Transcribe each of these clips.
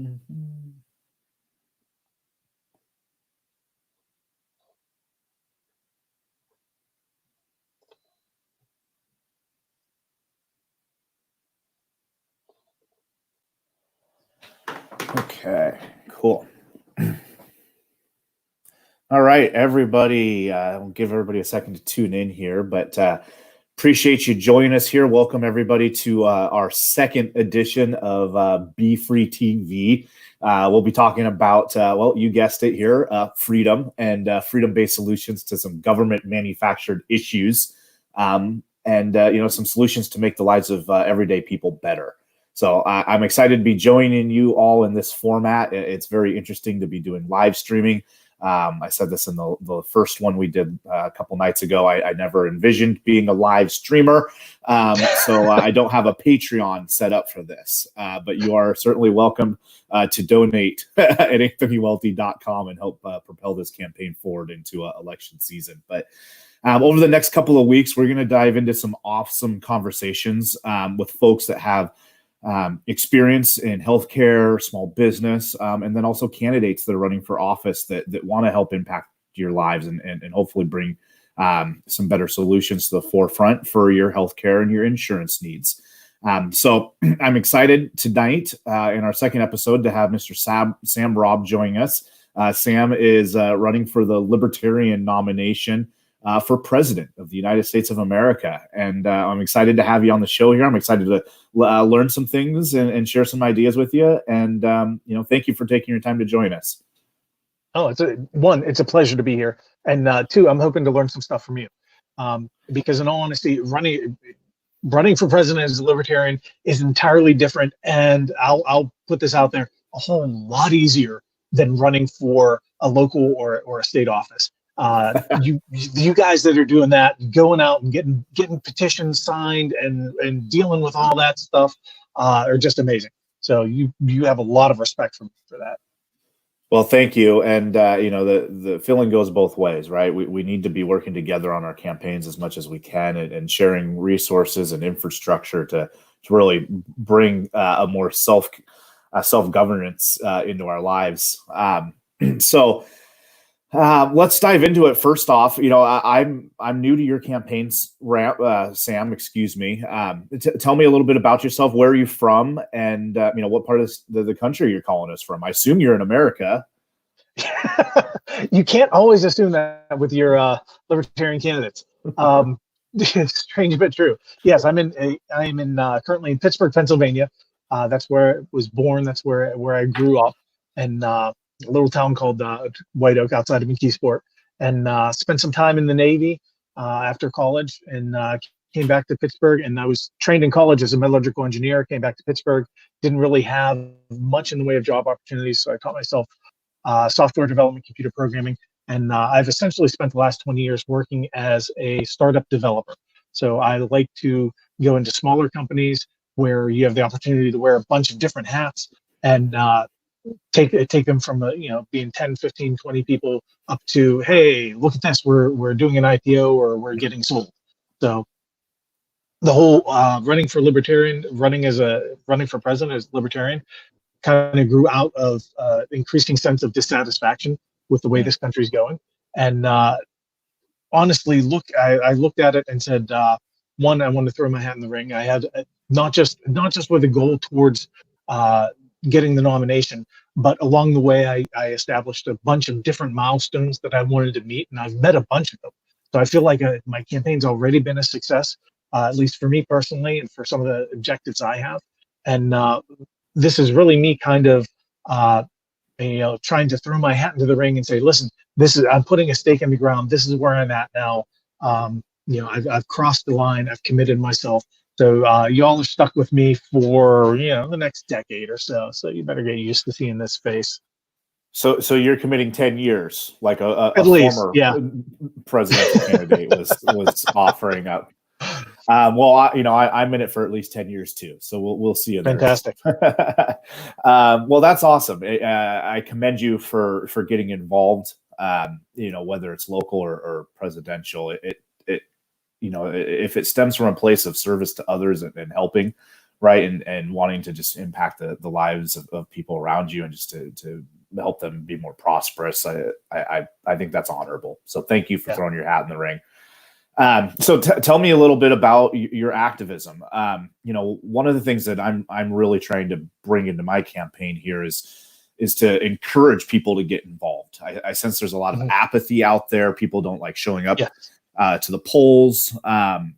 Mhm. Okay, cool. All right, everybody. I'll give everybody a second to tune in here, but appreciate you joining us here. Welcome everybody to our second edition of Be Free TV. We'll be talking about, well, you guessed it here, freedom and freedom-based solutions to some government-manufactured issues, and some solutions to make the lives of everyday people better. So I'm excited to be joining you all in this format. It's very interesting to be doing live streaming. I said this in the first one we did a couple nights ago. I never envisioned being a live streamer, so I don't have a Patreon set up for this. But you are certainly welcome to donate at anthonywelty.com and help propel this campaign forward into election season. But over the next couple of weeks, we're going to dive into some awesome conversations with folks that have experience in healthcare, small business, and then also candidates that are running for office that want to help impact your lives and hopefully bring some better solutions to the forefront for your healthcare and your insurance needs. So I'm excited tonight in our second episode to have Mr. Sam Robb joining us. Sam is running for the Libertarian nomination for president of the United States of America. And I'm excited to have you on the show here. I'm excited to learn some things and share some ideas with you. And, thank you for taking your time to join us. Oh, it's a pleasure to be here. And two, I'm hoping to learn some stuff from you. Because in all honesty, running for president as a libertarian is entirely different. And I'll put this out there, a whole lot easier than running for a local or a state office. You guys that are doing that, going out and getting petitions signed and dealing with all that stuff are just amazing. So you have a lot of respect for that. Well, thank you. And, the feeling goes both ways, right? We need to be working together on our campaigns as much as we can and sharing resources and infrastructure to really bring a more self-governance into our lives. So let's dive into it. First off, I'm new to your campaigns, Sam. Excuse me. Tell me a little bit about yourself. Where are you from, and what part of the country you're calling us from? I assume you're in America. You can't always assume that with your libertarian candidates. Strange but true. Yes, I'm currently in Pittsburgh, Pennsylvania. That's where I was born. That's where I grew up, and a little town called White Oak outside of McKeesport, and spent some time in the Navy after college, and came back to Pittsburgh. And I was trained in college as a metallurgical engineer. Came back to Pittsburgh, didn't really have much in the way of job opportunities, so I taught myself software development, computer programming, and I've essentially spent the last 20 years working as a startup developer. So I like to go into smaller companies where you have the opportunity to wear a bunch of different hats and take them from being 10, 15, 20 people up to, hey, look at this, we're doing an IPO or we're getting sold. So the whole running for president as libertarian kind of grew out of increasing sense of dissatisfaction with the way this country's going. And honestly, I looked at it and said, one, I wanted to throw my hat in the ring. I had not just with a goal towards getting the nomination, but along the way, I established a bunch of different milestones that I wanted to meet, and I've met a bunch of them. So I feel like my campaign's already been a success, at least for me personally, and for some of the objectives I have. And this is really me kind of, trying to throw my hat into the ring and say, listen, I'm putting a stake in the ground. This is where I'm at now. I've crossed the line. I've committed myself. So y'all are stuck with me for, the next decade or so. So you better get used to seeing this face. So you're committing 10 years, like a former presidential candidate was offering up. Well, I'm in it for at least 10 years too, so we'll see you there. Fantastic. Well, that's awesome. I commend you for getting involved. Whether it's local or presidential, if it stems from a place of service to others and helping, right? And wanting to just impact the lives of people around you and just to help them be more prosperous. I think that's honorable. So thank you for throwing your hat in the ring. So tell me a little bit about your activism. One of the things that I'm really trying to bring into my campaign here is to encourage people to get involved. I sense there's a lot of apathy out there. People don't like showing up to the polls.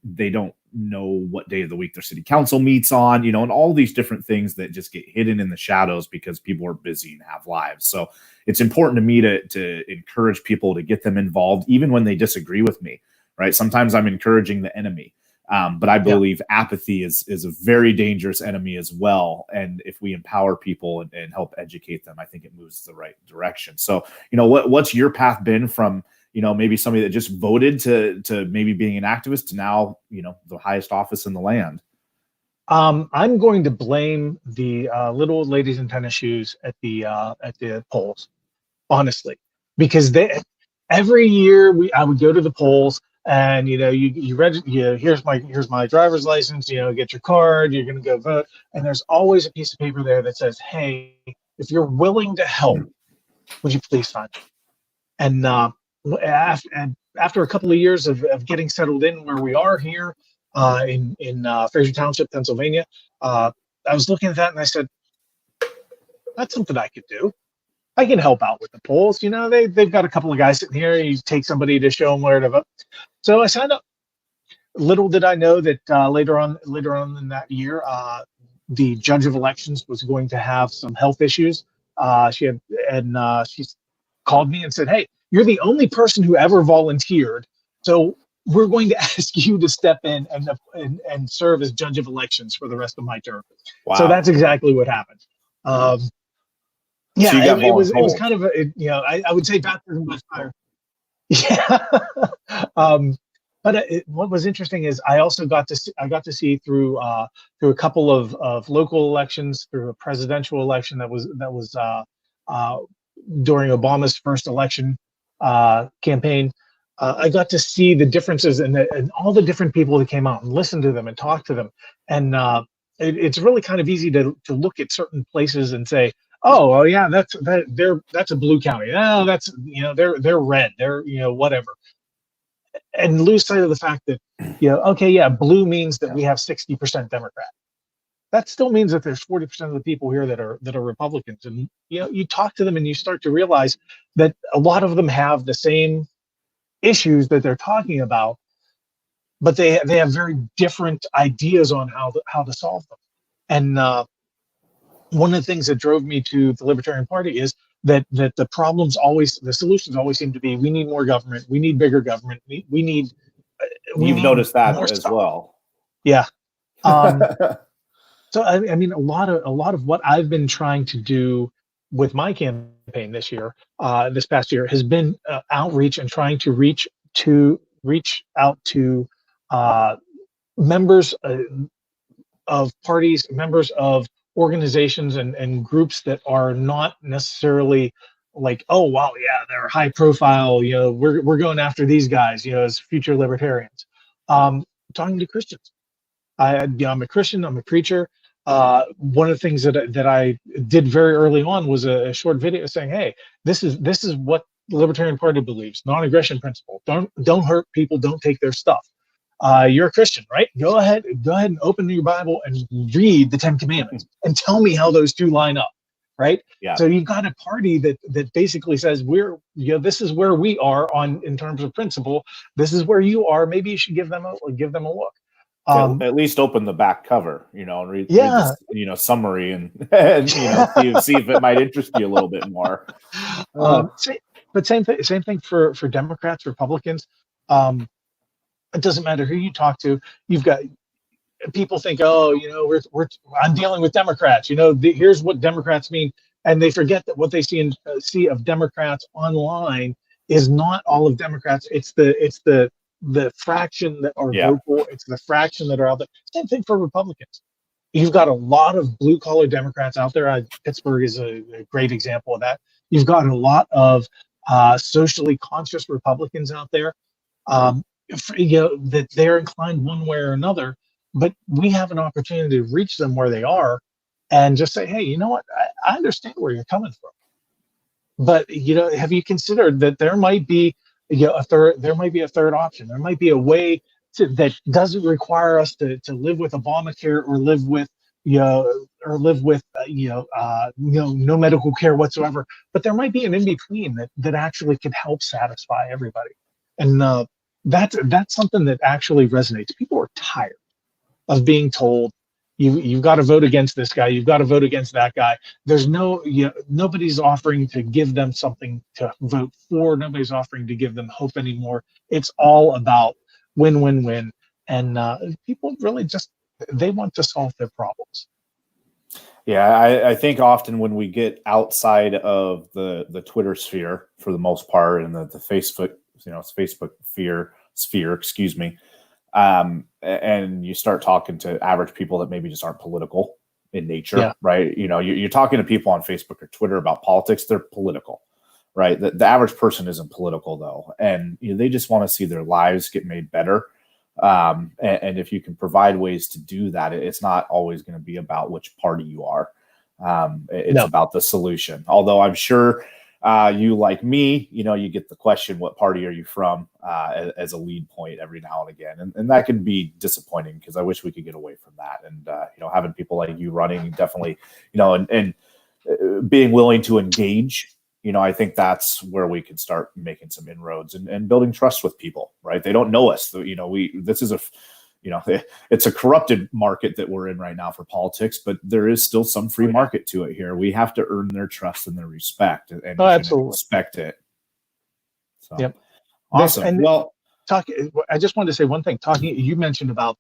They don't know what day of the week their city council meets on, and all these different things that just get hidden in the shadows because people are busy and have lives. So it's important to me to encourage people to get them involved, even when they disagree with me, right? Sometimes I'm encouraging the enemy. But I believe apathy is a very dangerous enemy as well. And if we empower people and help educate them, I think it moves the right direction. So, what's your path been from, maybe somebody that just voted to maybe being an activist to now, the highest office in the land? I'm going to blame the little old ladies in tennis shoes at the polls, honestly, because every year I would go to the polls. And here's my driver's license, get your card, you're going to go vote. And there's always a piece of paper there that says, hey, if you're willing to help, would you please sign it? And after a couple of years of getting settled in where we are here in Fraser Township, Pennsylvania, I was looking at that and I said, that's something I could do. I can help out with the polls. They've got a couple of guys sitting here. You take somebody to show them where to vote. So I signed up. Little did I know that later on in that year, the judge of elections was going to have some health issues. She called me and said, "Hey, you're the only person who ever volunteered, so we're going to ask you to step in and serve as judge of elections for the rest of my term." Wow. So that's exactly what happened. Yeah, so it was kind of I would say baptism by fire. Yeah. But what was interesting is I also got to see through a couple of local elections, through a presidential election that was during Obama's first election campaign. I got to see the differences and all the different people that came out and listen to them and talk to them. And it's really kind of easy to look at certain places and say, oh, well, yeah, that's a blue county. No, that's they're red. They're whatever, and lose sight of the fact that blue means that we have 60% Democrat. That still means that there's 40% of the people here that are Republicans, and you talk to them and you start to realize that a lot of them have the same issues that they're talking about, but they have very different ideas on how to solve them. And one of the things that drove me to the Libertarian Party is that the solutions always seem to be, we need more government, we need bigger government, we need. You've noticed that as stuff. Well. Yeah. So I mean, a lot of what I've been trying to do with my campaign this past year, has been outreach and trying to reach out to members of parties, members of organizations and groups that are not necessarily like, oh wow, yeah, they're high profile, we're going after these guys, as future libertarians. Talking to Christians. I'm a Christian, I'm a preacher. One of the things that I did very early on was a short video saying, hey, this is what the Libertarian Party believes: non-aggression principle. Don't hurt people, don't take their stuff. You're a Christian, right? Go ahead and open your Bible and read the 10 Commandments and tell me how those two line up, right? Yeah. So you've got a party that basically says, this is where we are in terms of principle. This is where you are. Maybe you should give them a look. At least open the back cover, and read the, summary and see if it might interest you a little bit more. But same thing for Democrats, Republicans. It doesn't matter who you talk to. You've got people think, oh, I'm dealing with Democrats. Here's what Democrats mean, and they forget that what they see of Democrats online is not all of Democrats. It's the fraction that are vocal. It's the fraction that are out there. Same thing for Republicans. You've got a lot of blue collar Democrats out there. Pittsburgh is a great example of that. You've got a lot of socially conscious Republicans out there. That they're inclined one way or another but we have an opportunity to reach them where they are and just say, hey, you know what? I understand where you're coming from. But have you considered that there might be a third? There might be a third option. There might be a way that doesn't require us to live with Obamacare or live with no medical care whatsoever. But there might be an in between that actually could help satisfy everybody, and that's something that actually resonates. People are tired of being told you've got to vote against this guy, you've got to vote against that guy. There's nobody's offering to give them something to vote for. Nobody's offering to give them hope anymore. It's all about win, win, win. And people really just, they want to solve their problems. Yeah, I think often when we get outside of the Twitter sphere, for the most part, and the Facebook, Facebook sphere, excuse me, and you start talking to average people that maybe just aren't political in nature, right? You're talking to people on Facebook or Twitter about politics; they're political, right? The average person isn't political though, and they just want to see their lives get made better. And if you can provide ways to do that, it's not always going to be about which party you are. It's about the solution. Although I'm sure you, like me, you get the question, what party are you from, as a lead point every now and again. And that can be disappointing because I wish we could get away from that. And, having people like you running definitely, and being willing to engage, I think that's where we can start making some inroads and building trust with people, right? They don't know us. This is it's a corrupted market that we're in right now for politics, but there is still some free market to it here. We have to earn their trust and their respect, and absolutely respect it. So, yep. Awesome. I just wanted to say one thing. You mentioned about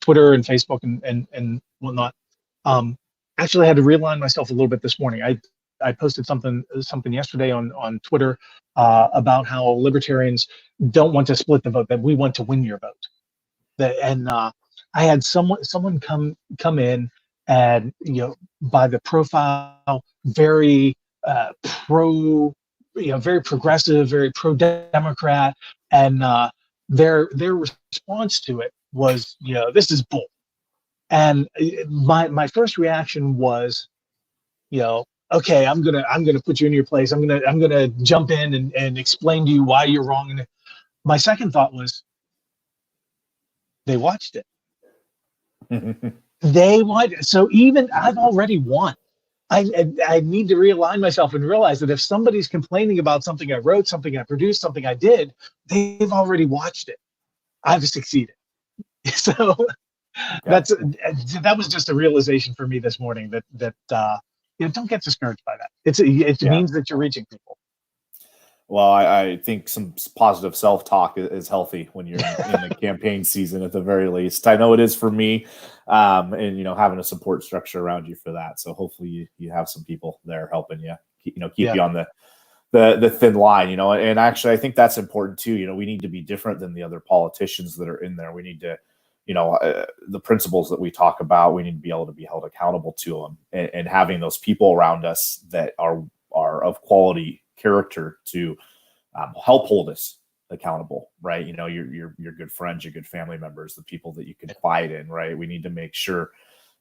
Twitter and Facebook and whatnot. Actually, I had to realign myself a little bit this morning. I posted something yesterday on Twitter about how libertarians don't want to split the vote, that we want to win your vote. I had someone come in and by the profile, very very progressive, very pro-Democrat, and their response to it was, this is bull. And my first reaction was, okay, I'm gonna put you in your place. I'm gonna jump in and explain to you why you're wrong. And my second thought was, they watched it. They watched. So even I've already won. I need to realign myself and realize that if somebody's complaining about something I wrote, something I produced, something I did, they've already watched it. I've succeeded. So that was just a realization for me this morning that don't get discouraged by that. It means that you're reaching people. Well, I think some positive self-talk is healthy when you're in the campaign season, at the very least. I know it is for me, and having a support structure around you for that. So hopefully you have some people there helping you, keep you on the thin line. And actually, I think that's important too. We need to be different than the other politicians that are in there. We need to, the principles that we talk about, we need to be able to be held accountable to them, and having those people around us that are of quality character to help hold us accountable, right? Your good friends, your good family members, the people that you can confide in, right? We need to make sure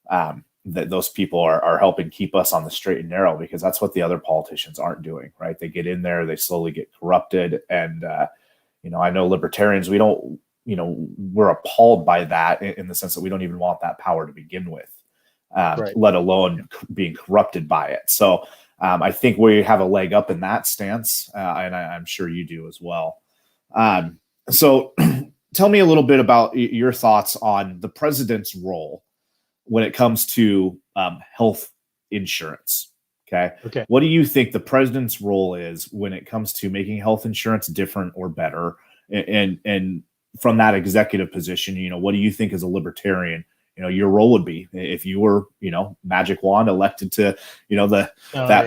that those people are helping keep us on the straight and narrow, because that's what the other politicians aren't doing, right? They get in there, they slowly get corrupted. And, I know libertarians, we don't, we're appalled by that in the sense that we don't even want that power to begin with, let alone being corrupted by it. So, I think we have a leg up in that stance, and I'm sure you do as well. So tell me a little bit about your thoughts on the president's role when it comes to health insurance. Okay. What do you think the president's role is when it comes to making health insurance different or better? And from that executive position, what do you think as a libertarian your role would be if you were, magic wand elected to,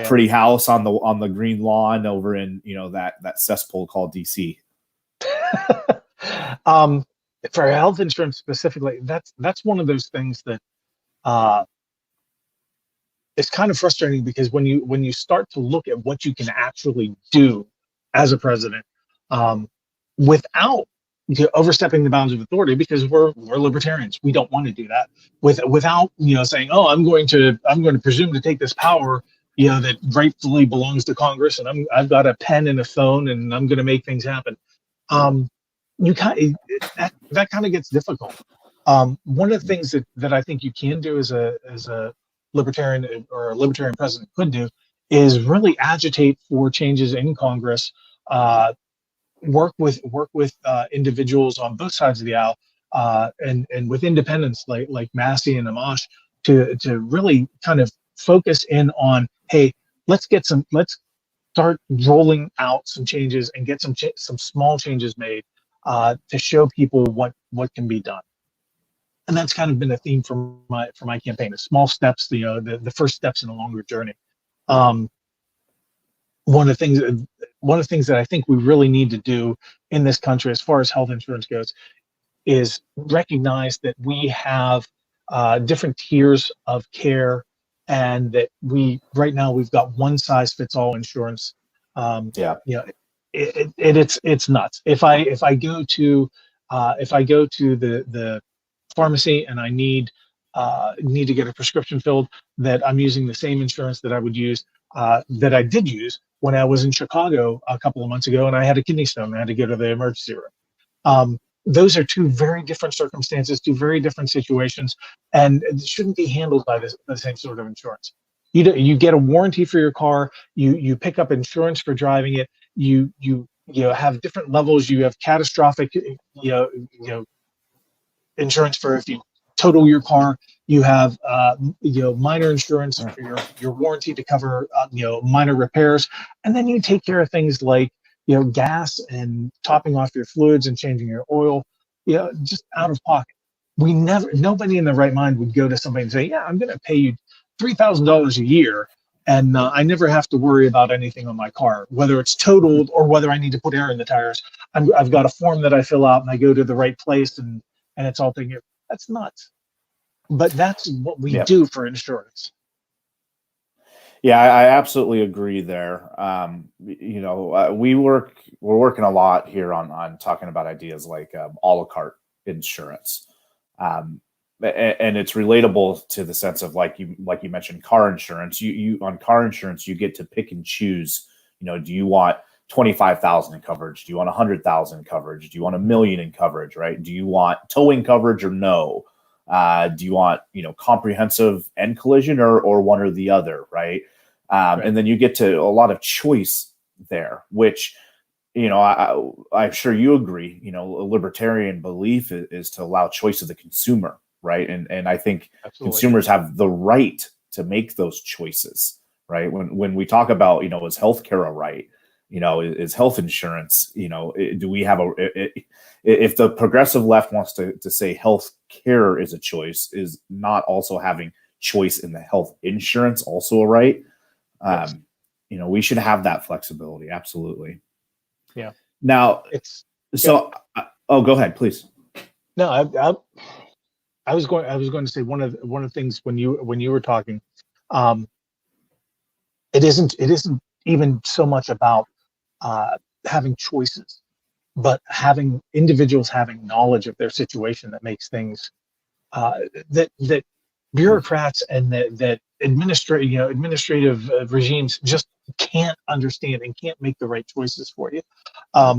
pretty house on the green lawn over in, that cesspool called DC? For health insurance specifically, that's one of those things that it's kind of frustrating, because when you start to look at what you can actually do as a president, without overstepping the bounds of authority, because we're libertarians. We don't want to do that without saying, oh, I'm going to presume to take this power that rightfully belongs to Congress, and I've got a pen and a phone, and I'm going to make things happen. You kind that kind of gets difficult. One of the things that I think you can do as a libertarian, or a libertarian president could do, is really agitate for changes in Congress. Work with individuals on both sides of the aisle, and with independents like Massey and Amash, to really kind of focus in on, hey, let's start rolling out some changes and get some small changes made, to show people what can be done. And that's kind of been a theme for my campaign: is small steps, the first steps in a longer journey. One of the things that I think we really need to do in this country, as far as health insurance goes, is recognize that we have different tiers of care, and that right now we've got one size fits all insurance. It's nuts. If I go to the pharmacy and I need to get a prescription filled, that I'm using the same insurance that I would use, that I did use when I was in Chicago a couple of months ago, and I had a kidney stone and I had to go to the emergency room. Those are two very different circumstances, two very different situations, and it shouldn't be handled by the same sort of insurance. You get a warranty for your car. You pick up insurance for driving it. You have different levels. You have catastrophic insurance for if you total your car. You have minor insurance for your warranty to cover minor repairs, and then you take care of things like gas and topping off your fluids and changing your oil, just out of pocket. Nobody in their right mind would go to somebody and say, yeah, I'm going to pay you $3,000 a year, and I never have to worry about anything on my car, whether it's totaled or whether I need to put air in the tires. I've got a form that I fill out and I go to the right place, and it's all taken care of. That's nuts. But that's what we do for insurance. Yeah, I absolutely agree there. We're working a lot here on talking about ideas like a la carte insurance. And it's relatable to the sense of, like you mentioned, car insurance. You on car insurance, you get to pick and choose. Do you want 25,000 in coverage? Do you want 100,000 in coverage? Do you want $1 million in coverage? Right? Do you want towing coverage or no? Do you want comprehensive and collision, or one or the other? Right? Right. And then you get to a lot of choice there, which I'm sure you agree. A libertarian belief is to allow choice of the consumer. Right. And I think Absolutely. Consumers have the right to make those choices. Right. When we talk about, is healthcare a right? Is health insurance, do we have if the progressive left wants to say health care is a choice, is not also having choice in the health insurance also a right? Yes. We should have that flexibility. Absolutely. Yeah. Now, go ahead, please. No, I was going to say one of the things when you were talking, it isn't even so much about having choices, but having individuals having knowledge of their situation that makes things that bureaucrats and that administrative regimes just can't understand and can't make the right choices for you. A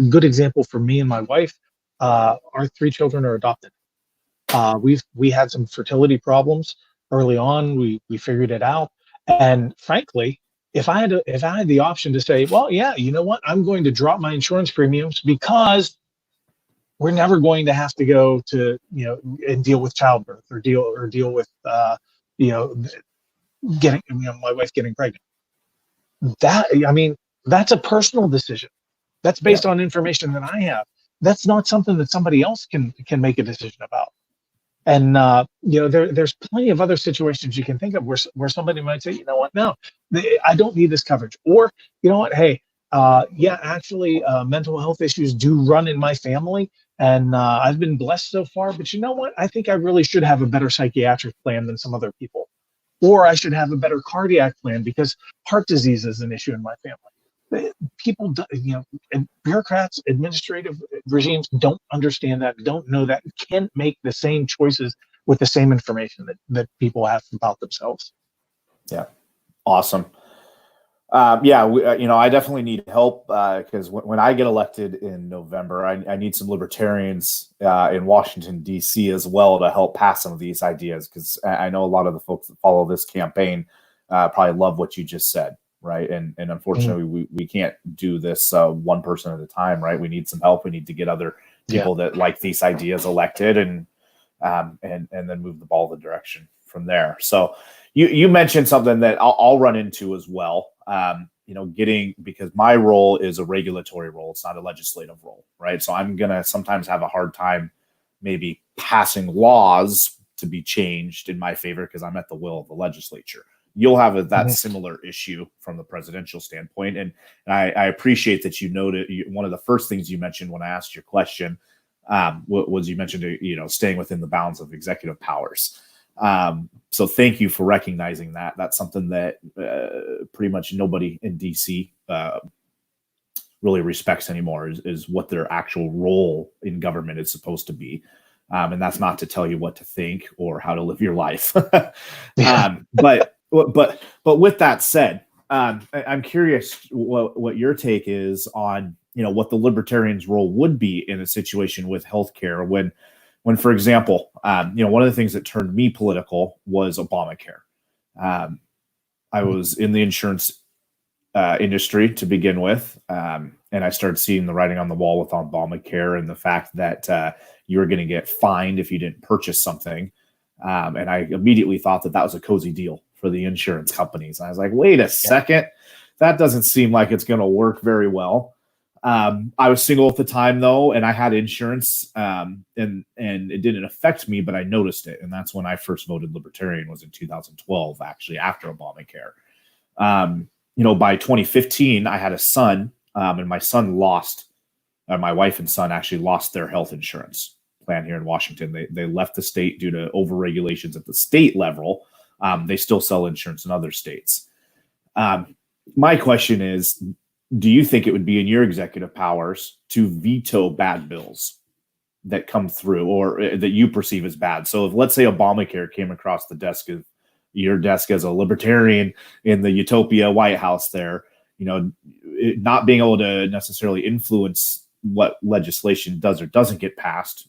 good example for me and my wife, our 3 children are adopted. We had some fertility problems early on. We figured it out, and frankly, if I had the option to say, well, yeah, you know what, I'm going to drop my insurance premiums because we're never going to have to go to and deal with childbirth or deal with getting my wife getting pregnant. That's a personal decision. That's based on information that I have. That's not something that somebody else can make a decision about. And there's plenty of other situations you can think of where somebody might say, you know what, no, I don't need this coverage, or you know what, hey, actually, mental health issues do run in my family, and I've been blessed so far. But you know what, I think I really should have a better psychiatric plan than some other people, or I should have a better cardiac plan because heart disease is an issue in my family. People, and bureaucrats, administrative regimes don't understand that, don't know that, can't make the same choices with the same information that people have about themselves. Yeah. Awesome. I definitely need help because when I get elected in November, I need some libertarians in Washington, D.C. as well to help pass some of these ideas, because I know a lot of the folks that follow this campaign probably love what you just said, right? And unfortunately, we can't do this one person at a time, right? We need some help. We need to get other people that like these ideas elected, and then move the ball the direction from there. So you mentioned something that I'll run into as well. Because my role is a regulatory role. It's not a legislative role, right? So I'm going to sometimes have a hard time maybe passing laws to be changed in my favor because I'm at the will of the legislature. You'll have that similar issue from the presidential standpoint. And I appreciate that you noted one of the first things you mentioned when I asked your question was you mentioned, staying within the bounds of executive powers. So thank you for recognizing that. That's something that pretty much nobody in DC really respects anymore, is what their actual role in government is supposed to be. And that's not to tell you what to think or how to live your life. But with that said, I'm curious what your take is on, what the libertarians' role would be in a situation with healthcare when, for example, one of the things that turned me political was Obamacare. I was in the insurance industry to begin with, and I started seeing the writing on the wall with Obamacare and the fact that you were going to get fined if you didn't purchase something. And I immediately thought that was a cozy deal for the insurance companies. And I was like, wait a second, that doesn't seem like it's going to work very well. I was single at the time, though, and I had insurance, and it didn't affect me, but I noticed it. And that's when I first voted Libertarian, was in 2012, actually, after Obamacare. By 2015, I had a son, and my son my wife and son actually lost their health insurance plan here in Washington. They left the state due to over-regulations at the state level. They still sell insurance in other states. My question is, do you think it would be in your executive powers to veto bad bills that come through or that you perceive as bad? So if, let's say, Obamacare came across the desk of your desk as a libertarian in the Utopia White House there, not being able to necessarily influence what legislation does or doesn't get passed,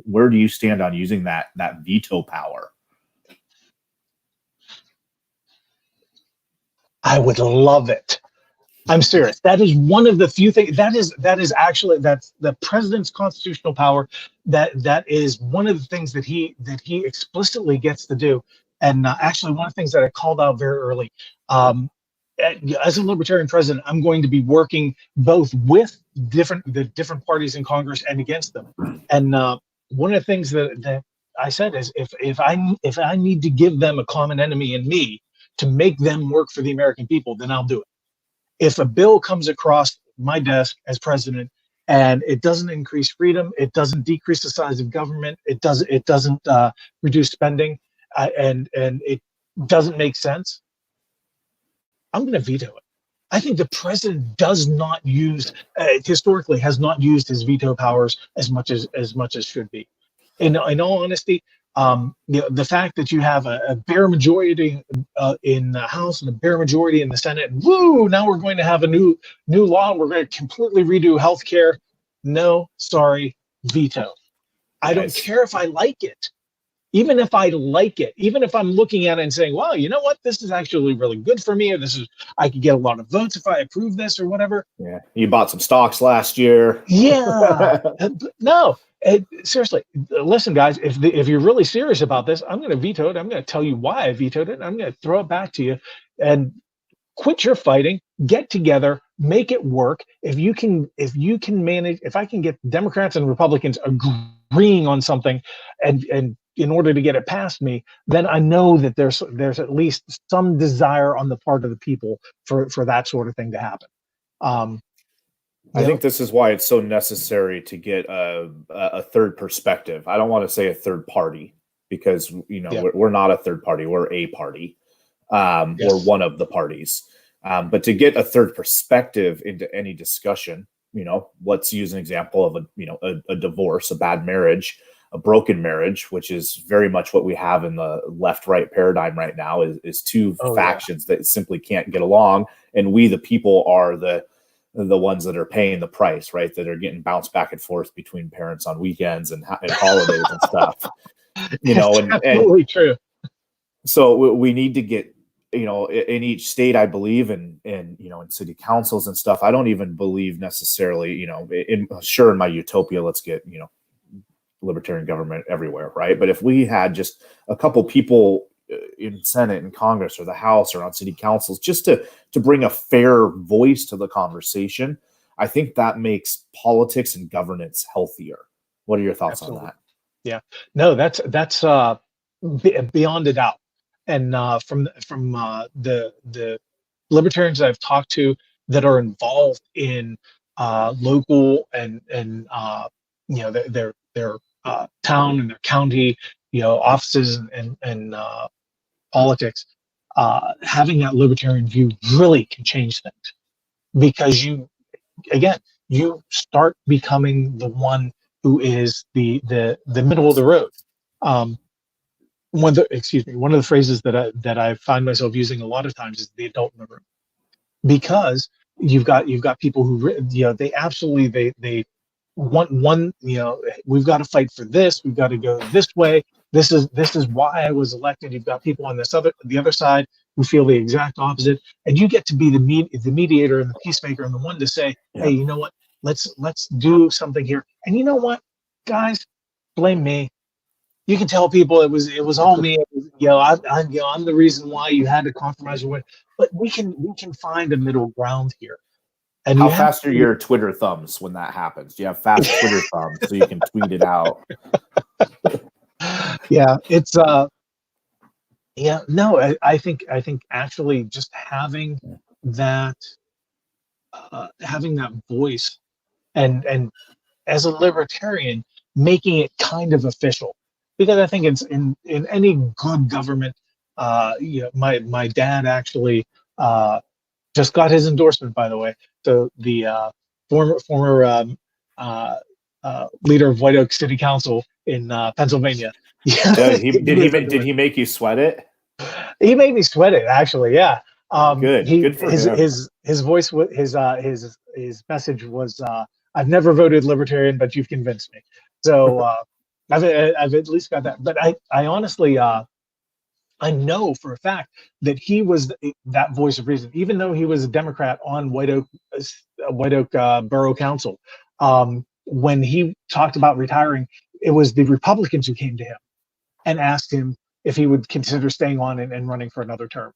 where do you stand on using that veto power? I would love it. I'm serious. That is one of the few things that's the president's constitutional power. That is one of the things that he explicitly gets to do. And actually, one of the things that I called out very early, as a libertarian president, I'm going to be working both with the different parties in Congress and against them. And one of the things that I said is, if I need to give them a common enemy in me to make them work for the American people, then I'll do it. If a bill comes across my desk as president and it doesn't increase freedom, it doesn't decrease the size of government, it doesn't reduce spending, and it doesn't make sense, I'm going to veto it. I think the president does not historically has not used his veto powers as much as should be. In all honesty, the fact that you have a bare majority in the House and a bare majority in the Senate, woo! Now we're going to have a new law. And we're going to completely redo healthcare. No, sorry, veto. I don't care if I like it. Even if I like it, even if I'm looking at it and saying, "Wow, you know what? This is actually really good for me," or I could get a lot of votes if I approve this or whatever. Yeah, you bought some stocks last year. Yeah, no. Seriously, listen, guys. If you're really serious about this, I'm going to veto it. I'm going to tell you why I vetoed it. I'm going to throw it back to you, and quit your fighting. Get together, make it work. If you can manage, if I can get Democrats and Republicans agreeing on something, and in order to get it past me, then I know that there's at least some desire on the part of the people for that sort of thing to happen. I think this is why it's so necessary to get a third perspective. I don't want to say a third party, because we're not a third party. We're a party. We're one of the parties. But to get a third perspective into any discussion, let's use an example of a divorce, a bad marriage, a broken marriage, which is very much what we have in the left-right paradigm right now, is two factions that simply can't get along, and we the people are the ones that are paying the price, right? That are getting bounced back and forth between parents on weekends and holidays and stuff. Absolutely true. So we need to get, in each state, I believe, in city councils and stuff. I don't even believe necessarily, in my utopia, let's get, libertarian government everywhere, right? But if we had just a couple people in Senate and Congress or the House or on city councils, just to bring a fair voice to the conversation, I think that makes politics and governance healthier. What are your thoughts on that? Yeah, no, that's beyond a doubt. And from the libertarians I've talked to that are involved in local and their town and their county offices and politics, having that libertarian view really can change things, because you start becoming the one who is the middle of the road. One of the phrases that I find myself using a lot of times is the adult in the room, because you've got people who they absolutely they want one, we've got to fight for this, we've got to go this way, this is why I was elected. You've got people on the other side who feel the exact opposite, and you get to be the mediator and the peacemaker and the one to say, hey, you know what, let's do something here. And you know what, guys, blame me. You can tell people it was all me. I'm the reason why you had to compromise or what. But we can find a middle ground here. And how fast are your Twitter thumbs when that happens? Do you have fast Twitter thumbs so you can tweet it out? Yeah, it's no, I think actually just having that voice and as a libertarian, making it kind of official. Because I think it's in any good government, my dad actually just got his endorsement, by the way. So the former leader of White Oak City Council in Pennsylvania. Did he make you sweat it? He made me sweat it, actually. Yeah. Good for him. His voice, his message was, "I've never voted Libertarian, but you've convinced me." So. I've at least got that, but I honestly I know for a fact that he was that voice of reason, even though he was a Democrat on White Oak Borough Council. When he talked about retiring, it was the Republicans who came to him and asked him if he would consider staying on and running for another term,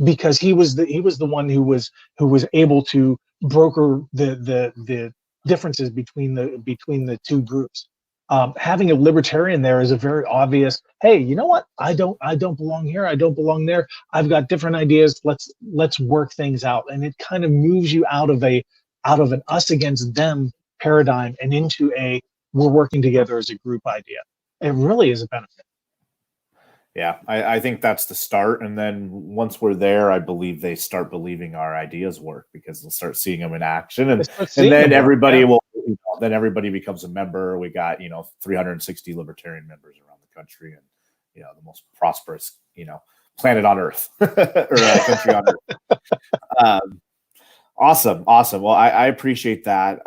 because he was the one who was able to broker the differences between the two groups. Having a libertarian there is a very obvious, hey, you know what? I don't belong here. I don't belong there. I've got different ideas. Let's work things out. And it kind of moves you out of an us against them paradigm and into a we're working together as a group idea. It really is a benefit. Yeah, I think that's the start. And then once we're there, I believe they start believing our ideas work, because they'll start seeing them in action. And then everybody will, then everybody becomes a member. We got, 360 libertarian members around the country, and, the most prosperous, planet on earth or country on earth. Awesome. Well, I appreciate that.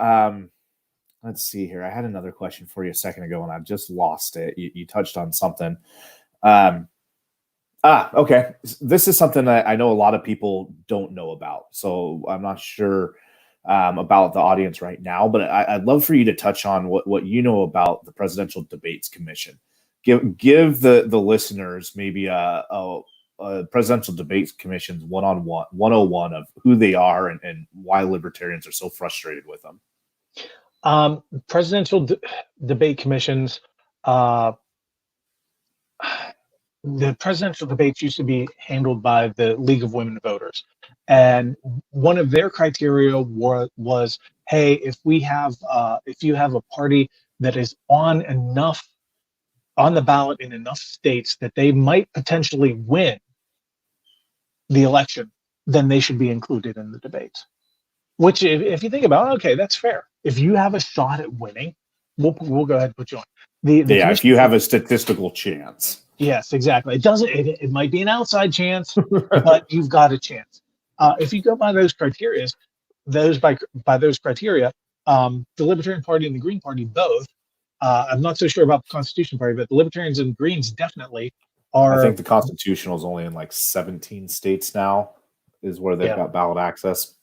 Let's see here. I had another question for you a second ago and I just lost it. You touched on something. Okay. This is something that I know a lot of people don't know about. So I'm not sure about the audience right now, but I'd love for you to touch on what you know about the Presidential Debates Commission. Give the listeners maybe a Presidential Debates Commission's 101 of who they are and why libertarians are so frustrated with them. Presidential debate commissions, the presidential debates used to be handled by the League of Women Voters. And one of their criteria was, hey, if you have a party that is on the ballot in enough states that they might potentially win the election, then they should be included in the debates. Which, if you think about it, okay, that's fair. If you have a shot at winning, we'll go ahead and put you on. If you have a statistical chance. Yes, exactly. It doesn't. It might be an outside chance, but you've got a chance. If you go by those criteria, by those criteria, the Libertarian Party and the Green Party both. I'm not so sure about the Constitution Party, but the Libertarians and Greens definitely are. I think the Constitutional is only in like 17 states now, is where they've got ballot access.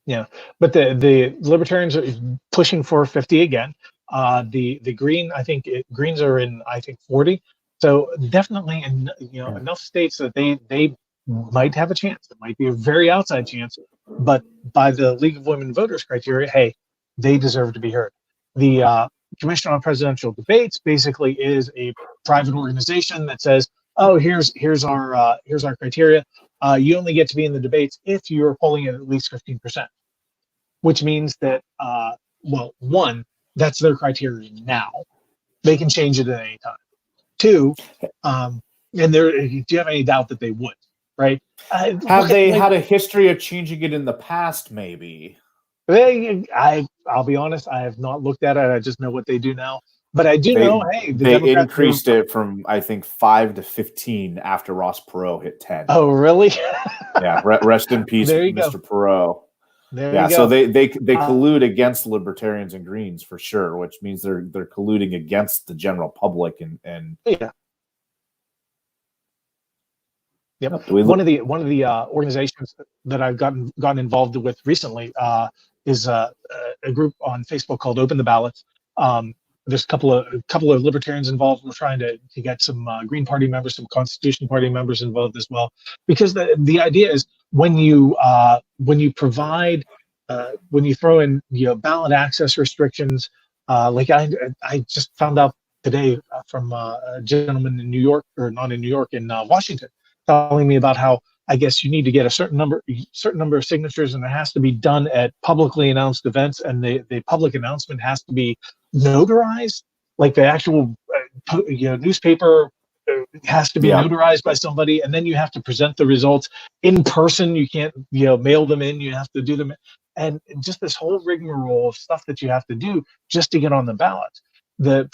Yeah, but the Libertarians are pushing for 50 again. The Green, I think Greens are in 40. So definitely in enough states that they might have a chance. It might be a very outside chance, but by the League of Women Voters criteria, hey, they deserve to be heard. The Commission on Presidential Debates basically is a private organization that says, oh, here's our criteria. You only get to be in the debates if you're polling at least 15%, which means that, one, that's their criteria now. They can change it at any time. Two, and do you have any doubt that they would, right? Have they had a history of changing it in the past, maybe? I'll be honest, I have not looked at it. I just know what they do now. But I do know, hey, they increased it from, I think, 5 to 15 after Ross Perot hit 10. Oh, really? Yeah, rest in peace, Mr. Perot. There so they collude against Libertarians and Greens for sure, which means they're colluding against the general public and yeah. Yep. One of the organizations that I've gotten involved with recently is a group on Facebook called Open the Ballots. There's a couple of Libertarians involved. We're trying to get some Green Party members, some Constitution Party members involved as well, because the idea is when you provide when you throw in ballot access restrictions, like I just found out today from a gentleman in New York, or not in New York, in Washington, telling me about how I guess you need to get a certain number of signatures, and it has to be done at publicly announced events, and the public announcement has to be notarized, like the actual newspaper has to be notarized by somebody, and then you have to present the results in person. You can't mail them in. You have to do them, and just this whole rigmarole of stuff that you have to do just to get on the ballot. The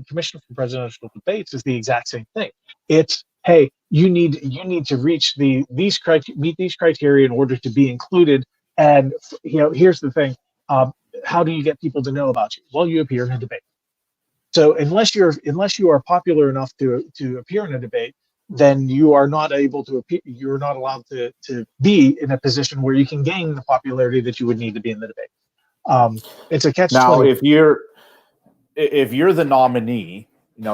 Commission for Presidential Debates is the exact same thing. It's, hey, you need to reach meet these criteria in order to be included. And here's the thing: how do you get people to know about you? Well, you appear in a debate. So unless you are popular enough to appear in a debate, then you are not able to appear. You're not allowed to be in a position where you can gain the popularity that you would need to be in the debate. It's a catch. Now, if you're the nominee,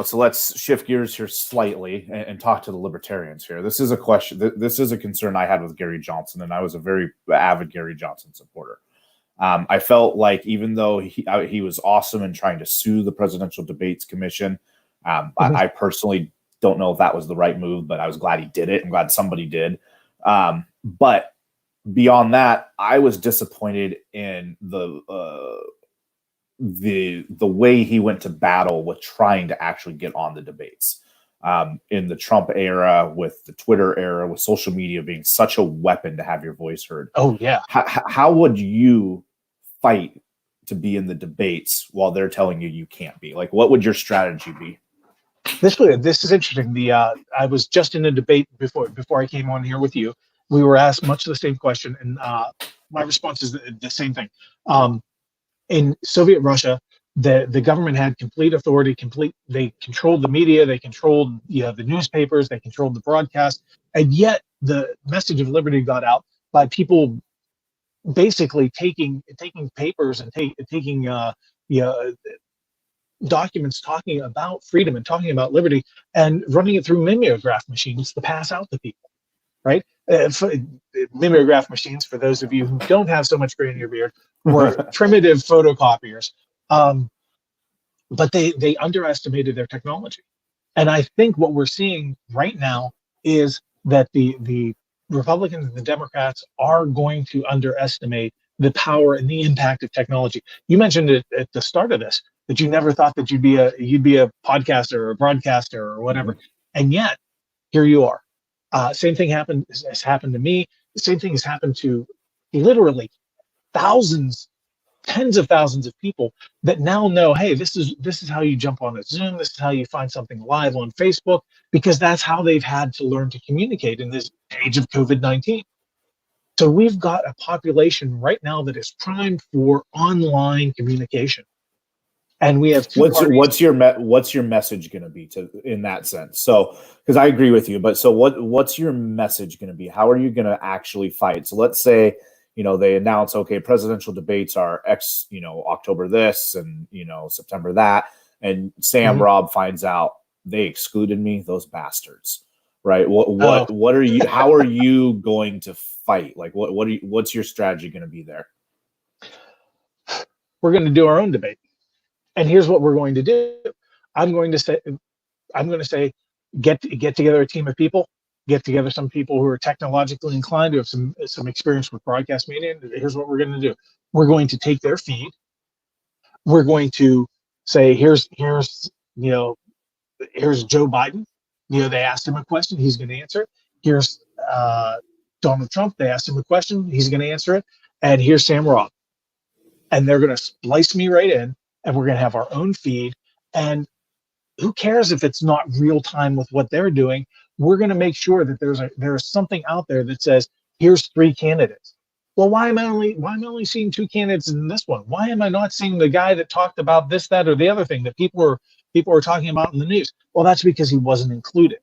so let's shift gears here slightly and talk to the Libertarians here. This is a question. This is a concern I had with Gary Johnson, and I was a very avid Gary Johnson supporter. I felt like even though he was awesome in trying to sue the Presidential Debates Commission, I personally don't know if that was the right move, but I was glad he did it. I'm glad somebody did. But beyond that, I was disappointed in the way he went to battle with trying to actually get on the debates. In the Trump era, with the Twitter era, with social media being such a weapon to have your voice heard. Oh, yeah. How would you fight to be in the debates while they're telling you can't be? Like, what would your strategy be? This is interesting. I was just in a debate before I came on here with you. We were asked much the same question, and my response is the same thing. In Soviet Russia, the government had complete authority. They controlled the media, they controlled the newspapers, they controlled the broadcast, and yet the message of liberty got out by people basically taking papers and taking documents talking about freedom and talking about liberty and running it through mimeograph machines to pass out to people, right? Mimeograph machines, for those of you who don't have so much gray in your beard, were primitive photocopiers, but they underestimated their technology. And I think what we're seeing right now is that the Republicans and the Democrats are going to underestimate the power and the impact of technology. You mentioned it at the start of this, that you never thought that you'd be a podcaster or a broadcaster or whatever, and yet here you are. Same thing has happened to me. same thing has happened to literally thousands, tens of thousands of people that now know, hey, this is how you jump on a Zoom, this is how you find something live on Facebook, because that's how they've had to learn to communicate in this age of COVID-19. So we've got a population right now that is primed for online communication, and we have two What's parties. what's your message going to be to in that sense? So, because I agree with you, but so what's your message going to be? How are you going to actually fight? So let's say, they announce, okay, presidential debates are X, October this and, September that. And Sam Mhm. Robb finds out they excluded me, those bastards, right? Oh, What are you, how are you going to fight? Like, what's your strategy going to be there? we're going to do our own debate, and here's what we're going to do. I'm going to say, I'm going to say, get together a team of people, get together some people who are technologically inclined, who have some experience with broadcast media. And here's what we're going to do. We're going to take their feed. We're going to say, you know here's Joe Biden. They asked him a question, he's going to answer it. Here's Donald Trump. They asked him a question, he's going to answer it. And here's Sam Robb. And they're going to splice me right in, and we're going to have our own feed. And who cares if it's not real time with what they're doing? We're going to make sure that there's something out there that says, here's three candidates. Well, why am I only seeing two candidates in this one? Why am I not seeing the guy that talked about this, that, or the other thing that people are talking about in the news? Well, that's because he wasn't included.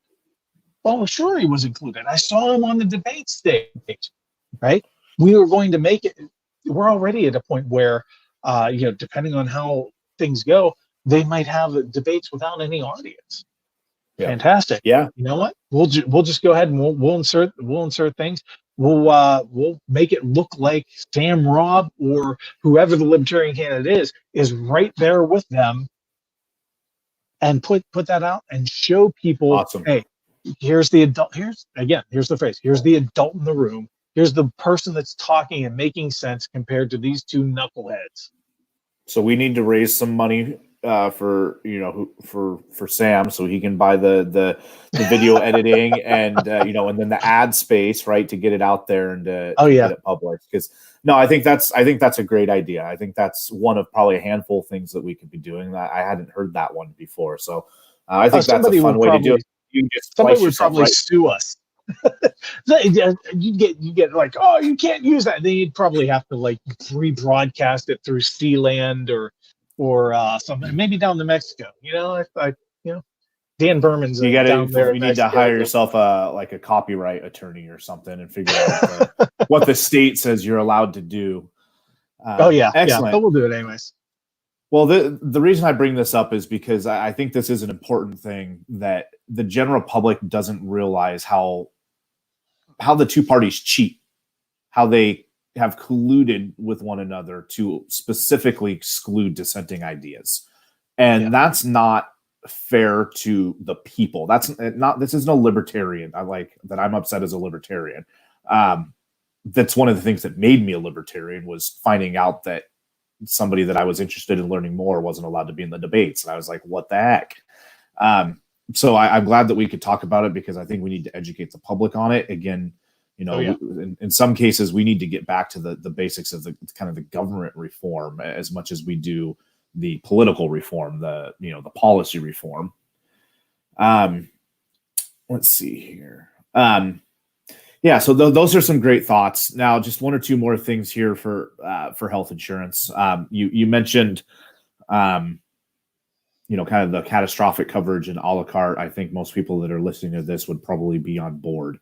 Well, sure, he was included. I saw him on the debate stage, right? We were going to make it. We're already at a point where, depending on how things go, they might have debates without any audience. Yeah. Fantastic. Yeah. You know what? We'll just go ahead and we'll insert things. We'll make it look like Sam Robb or whoever the libertarian candidate is right there with them, and put that out and show people, Awesome. hey, here's the adult. Here's the phrase. Here's the adult in the room. Here's the person that's talking and making sense compared to these two knuckleheads. So we need to raise some money for for Sam, so he can buy the video editing and and then the ad space, right, to get it out there and to get it published. Because no, I think that's a great idea. I think that's one of probably a handful of things that we could be doing. That I hadn't heard that one before, so I think that's a fun way to do it. You can just somebody would yourself, probably right? Sue us. You get like, oh, you can't use that. Then you'd probably have to like rebroadcast it through Sealand or something, maybe down to Mexico. Dan Berman's down there. You need to hire yourself a copyright attorney or something and figure out what the state says you're allowed to do. Excellent. But we'll do it anyways. Well, the reason I bring this up is because I think this is an important thing that the general public doesn't realize how the two parties cheat, how they have colluded with one another to specifically exclude dissenting ideas. And that's not fair to the people. This is no libertarian. I'm upset as a libertarian. That's one of the things that made me a libertarian, was finding out that somebody that I was interested in learning more wasn't allowed to be in the debates. And I was like, what the heck? So I'm glad that we could talk about it, because I think we need to educate the public on it. Again, in some cases, we need to get back to the basics of the kind of the government reform as much as we do the political reform, the policy reform. Let's see here. So those are some great thoughts. Now, just one or two more things here for health insurance. You mentioned, kind of the catastrophic coverage and a la carte. I think most people that are listening to this would probably be on board.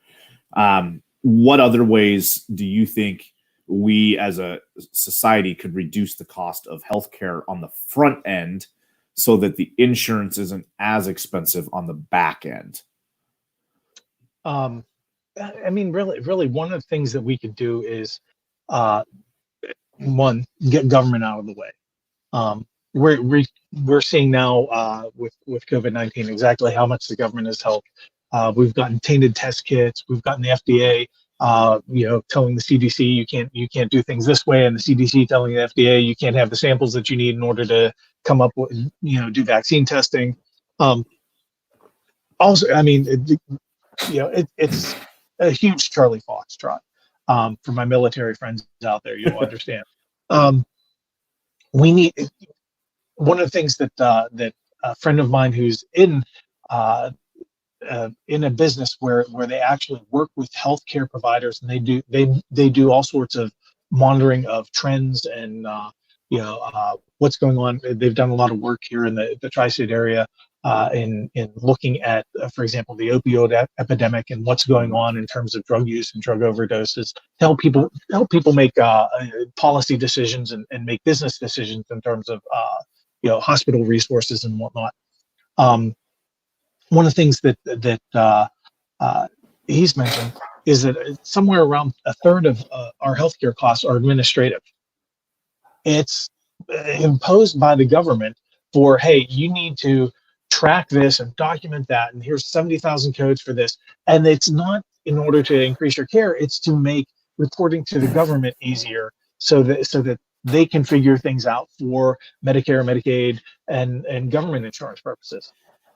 What other ways do you think we as a society could reduce the cost of healthcare on the front end so that the insurance isn't as expensive on the back end? Really, one of the things that we could do is, one, get government out of the way. We're seeing now with COVID-19 exactly how much the government has helped. We've gotten tainted test kits. We've gotten the FDA, telling the CDC you can't do things this way, and the CDC telling the FDA you can't have the samples that you need in order to come up with, do vaccine testing. Also, it's a huge Charlie Foxtrot. For my military friends out there, you'll understand. Um, we need one of the things that a friend of mine who's uh, in a business where they actually work with healthcare providers, and they do all sorts of monitoring of trends and what's going on. They've done a lot of work here in the tri-state area in looking at, for example, the opioid epidemic and what's going on in terms of drug use and drug overdoses. To help people make policy decisions and make business decisions in terms of hospital resources and whatnot. One of the things that he's mentioned is that somewhere around a third of our healthcare costs are administrative. It's imposed by the government for, hey, you need to track this and document that, and here's 70,000 codes for this. And it's not in order to increase your care, it's to make reporting to the government easier so that they can figure things out for Medicare, Medicaid, and government insurance purposes.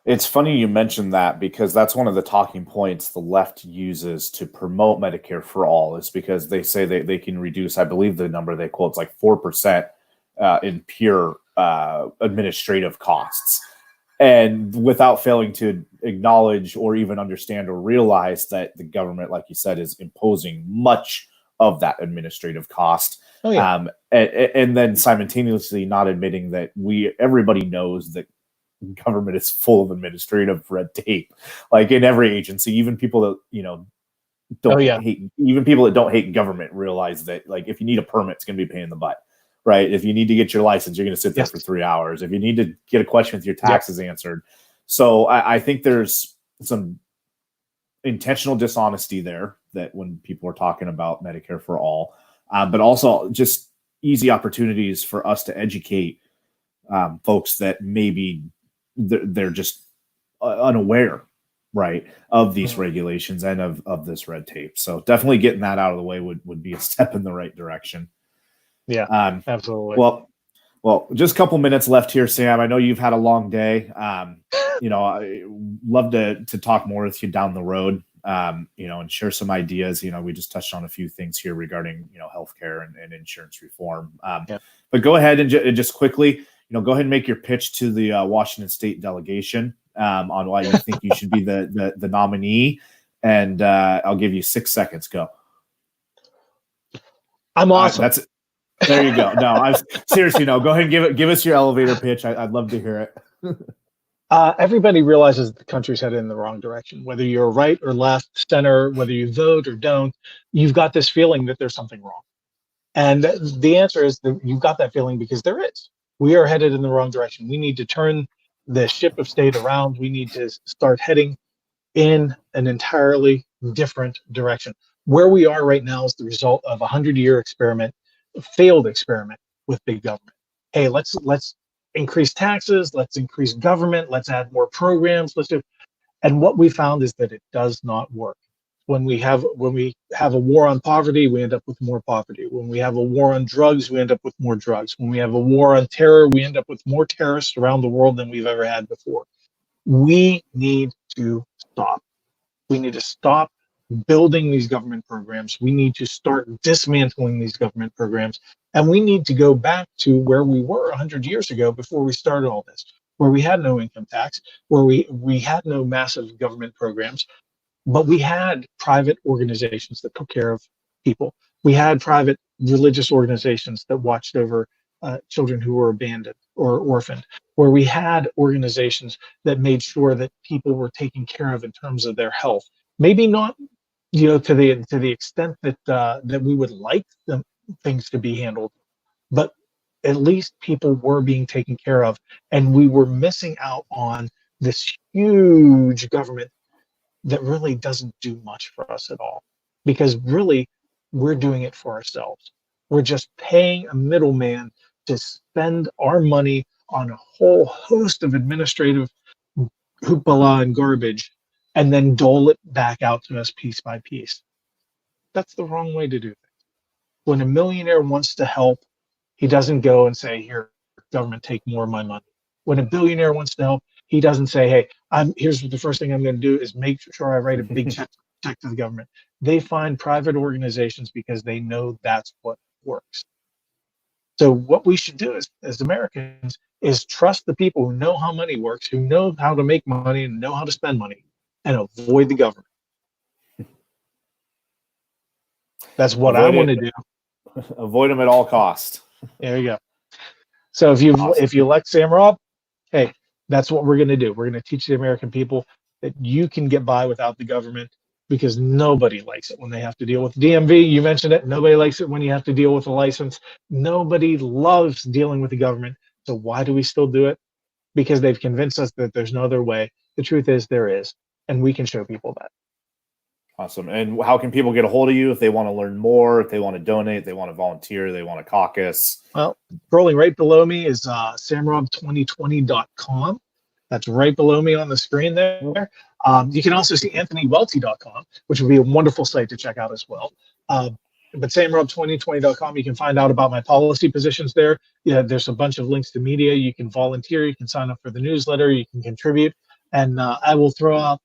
It's funny you mentioned that, because that's one of the talking points the left uses to promote Medicare for all, is because they say they can reduce, I believe the number they quote is like 4% in pure administrative costs. And without failing to acknowledge or even understand or realize that the government, like you said, is imposing much of that administrative cost. Oh, yeah. And then simultaneously not admitting that everybody knows that government is full of administrative red tape, like in every agency. Even people that don't hate, even people that don't hate government realize that, like, if you need a permit, it's going to be a pain in the butt, right? If you need to get your license, you're going to sit there for 3 hours. If you need to get a question with your taxes answered. So I think there's some intentional dishonesty there, that when people are talking about Medicare for all, but also just easy opportunities for us to educate folks that maybe they're just unaware, right, of these regulations and of this red tape. So definitely getting that out of the way would be a step in the right direction. Yeah, absolutely. Well, just a couple minutes left here, Sam. I know you've had a long day. I love to talk more with you down the road, and share some ideas. We just touched on a few things here regarding, healthcare and insurance reform. But go ahead and just quickly, go ahead and make your pitch to the Washington State delegation on why you think you should be the nominee. And I'll give you 6 seconds. Go. I'm awesome. That's it. There you go. No, I'm seriously, no. Go ahead and give us your elevator pitch. I'd love to hear it. Everybody realizes that the country's headed in the wrong direction. Whether you're right or left, center, whether you vote or don't, you've got this feeling that there's something wrong. And the answer is that you've got that feeling because there is. We are headed in the wrong direction. We need to turn the ship of state around. We need to start heading in an entirely different direction. Where we are right now is the result of a 100-year experiment, a failed experiment with big government. Hey, let's increase taxes, let's increase government, let's add more programs, and what we found is that it does not work. When we have a war on poverty, we end up with more poverty. When we have a war on drugs, we end up with more drugs. When we have a war on terror, we end up with more terrorists around the world than we've ever had before. We need to stop. We need to stop building these government programs. We need to start dismantling these government programs. And we need to go back to where we were 100 years ago before we started all this, where we had no income tax, where we had no massive government programs, but we had private organizations that took care of people. We had private religious organizations that watched over children who were abandoned or orphaned, where we had organizations that made sure that people were taken care of in terms of their health. Maybe not, to the extent that we would like things to be handled, but at least people were being taken care of, and we were missing out on this huge government that really doesn't do much for us at all, because really we're doing it for ourselves. We're just paying a middleman to spend our money on a whole host of administrative hoopla and garbage, and then dole it back out to us piece by piece. That's the wrong way to do things. When a millionaire wants to help, he doesn't go and say, here, government, take more of my money. When a billionaire wants to help, he doesn't say, hey, here's the first thing I'm going to do is make sure I write a big check check to the government. They find private organizations because they know that's what works. So what we should do as Americans is trust the people who know how money works, who know how to make money and know how to spend money, and avoid the government. That's what I want to do. Avoid them at all costs. There you go. So if you elect Sam Robb, hey, that's what we're going to do. We're going to teach the American people that you can get by without the government, because nobody likes it when they have to deal with DMV. You mentioned it. Nobody likes it when you have to deal with a license. Nobody loves dealing with the government. So why do we still do it? Because they've convinced us that there's no other way. The truth is there is, and we can show people that. Awesome. And how can people get a hold of you if they want to learn more, if they want to donate, they want to volunteer, they want to caucus? Well, scrolling right below me is samrob2020.com. That's right below me on the screen there. You can also see anthonywelty.com, which would be a wonderful site to check out as well. But samrob2020.com, you can find out about my policy positions there. Yeah, there's a bunch of links to media. You can volunteer, you can sign up for the newsletter, you can contribute. And I will throw out,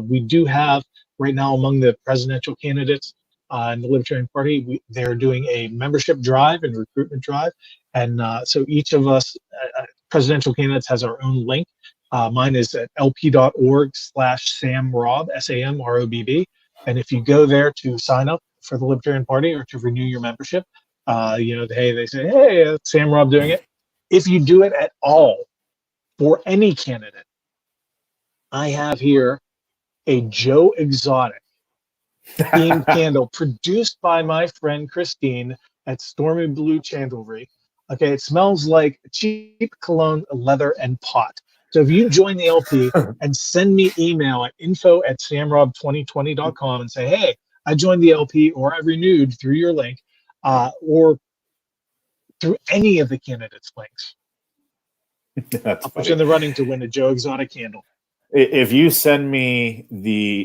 we do have right now among the presidential candidates in the Libertarian Party, they're doing a membership drive and recruitment drive. And so each of us presidential candidates has our own link. Mine is at lp.org/samrobb, SAMROBB. And if you go there to sign up for the Libertarian Party or to renew your membership, they say, hey, Sam Robb doing it. If you do it at all for any candidate, I have here a Joe Exotic themed candle produced by my friend Christine at Stormy Blue Chandlery. Okay, it smells like cheap cologne, leather, and pot. So if you join the LP and send me email at info@samrob2020.com and say, hey, I joined the LP or I renewed through your link or through any of the candidates' links, I'll put you in the running to win a Joe Exotic candle. If you send me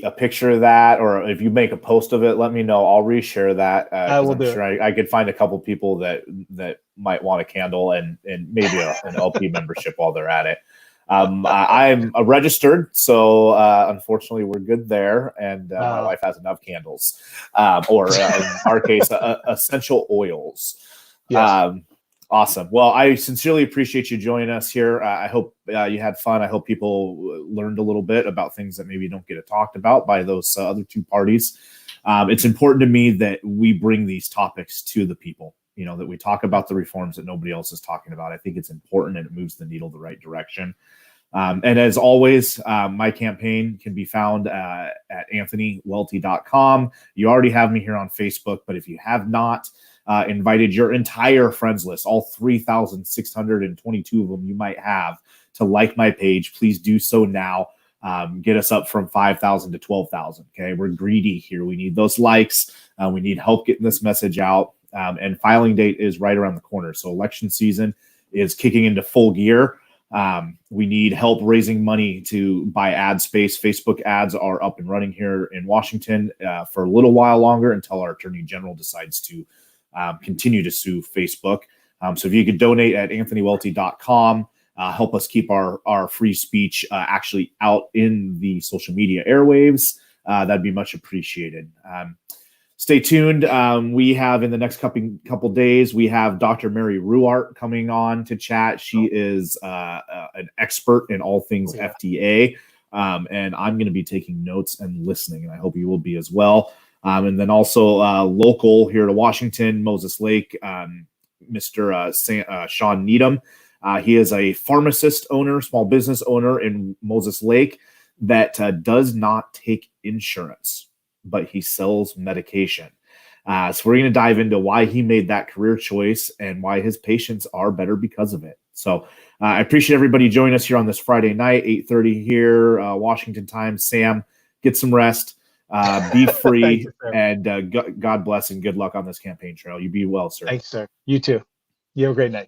a picture of that, or if you make a post of it, let me know. I'll reshare that. I will do sure I could find a couple people that might want a candle and maybe an LP membership while they're at it. I'm a registered, so unfortunately we're good there, and my wife has enough candles, or in our case, essential oils. Yes. Awesome. Well, I sincerely appreciate you joining us here. I hope you had fun. I hope people learned a little bit about things that maybe don't get talked about by those other two parties. It's important to me that we bring these topics to the people, that we talk about the reforms that nobody else is talking about. I think it's important, and it moves the needle the right direction. And as always, my campaign can be found at anthonywelty.com. You already have me here on Facebook, but if you have not invited your entire friends list, all 3,622 of them you might have, to like my page, please do so now. Get us up from 5,000 to 12,000. Okay, we're greedy here. We need those likes. We need help getting this message out. And filing date is right around the corner. So election season is kicking into full gear. We need help raising money to buy ad space. Facebook ads are up and running here in Washington for a little while longer, until our Attorney General decides to continue to sue Facebook. So if you could donate at anthonywelty.com, help us keep our free speech actually out in the social media airwaves, that'd be much appreciated. Stay tuned. We have, in the next couple days, we have Dr. Mary Ruart coming on to chat. She is an expert in all things FDA, and I'm going to be taking notes and listening, and I hope you will be as well. And then also local here to Washington, Moses Lake, Mr. Sean Needham. He is a pharmacist owner, small business owner in Moses Lake that does not take insurance, but he sells medication. So we're going to dive into why he made that career choice and why his patients are better because of it. So I appreciate everybody joining us here on this Friday night, 8:30 here, Washington time. Sam, get some rest. Be free. You, and God bless and good luck on this campaign trail. You be well, sir. Thanks, sir. You too. You have a great night.